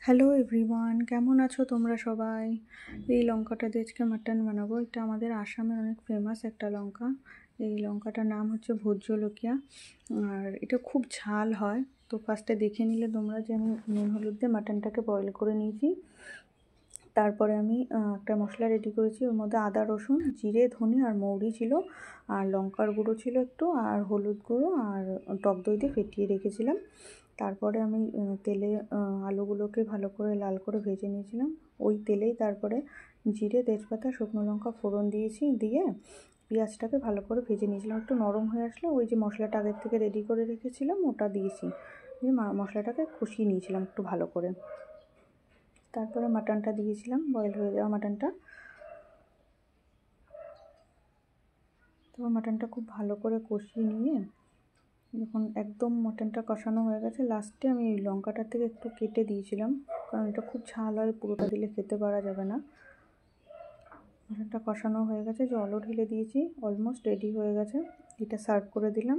Hello everyone, কেমন আছো তোমরা সবাই? এই লঙ্কাটা দিয়ে আজকে মাটন বানাবো। এটা আমাদের আসামের অনেক ফেমাস একটা লঙ্কা। এই লঙ্কাটার নাম হচ্ছে ভোট জলকিয়া, আর এটা খুব ঝাল হয়। তো ফার্স্টে দেখে নিলে তোমরা যে আমি নুন হলুদ দিয়ে মাটনটাকে বয়েল করে নিয়েছি। তারপরে আমি একটা মশলা রেডি করেছি, ওর মধ্যে আদা রসুন জিরে ধনে আর মৌরি ছিল, আর লঙ্কার গুঁড়ো ছিল একটু, আর হলুদ গুঁড়ো আর টক দই দিয়ে ফেটিয়ে রেখেছিলাম। তারপরে আমি তেলে আলুগুলোকে ভালো করে লাল করে ভেজে নিয়েছিলাম। ওই তেলেই তারপরে জিরে তেজপাতা শুকনো লঙ্কা ফোড়ন দিয়েছি, দিয়ে পেঁয়াজটাকে ভালো করে ভেজে নিয়েছিলাম। একটু নরম হয়ে আসলে ওই যে মশলাটা আগের থেকে রেডি করে রেখেছিলাম ওটা দিয়েছি, দিয়ে মশলাটাকে কষিয়ে নিয়েছিলাম একটু ভালো করে। তারপরে মাটনটা দিয়েছিলাম, বয়েল হয়ে যাওয়া মাটনটা। তারপর মাটনটা খুব ভালো করে কষিয়ে নিয়ে যখন একদম মাটনটা কষানো হয়ে গেছে, লাস্টে আমি এই লঙ্কাটার থেকে একটু কেটে দিয়েছিলাম, কারণ এটা খুব ঝাল হয়, পুরোটা দিলে খেতে পারা যাবে না। মাটনটা কষানো হয়ে গেছে, জলও ঢেলে দিয়েছি, অলমোস্ট রেডি হয়ে গেছে। এটা সার্ভ করে দিলাম।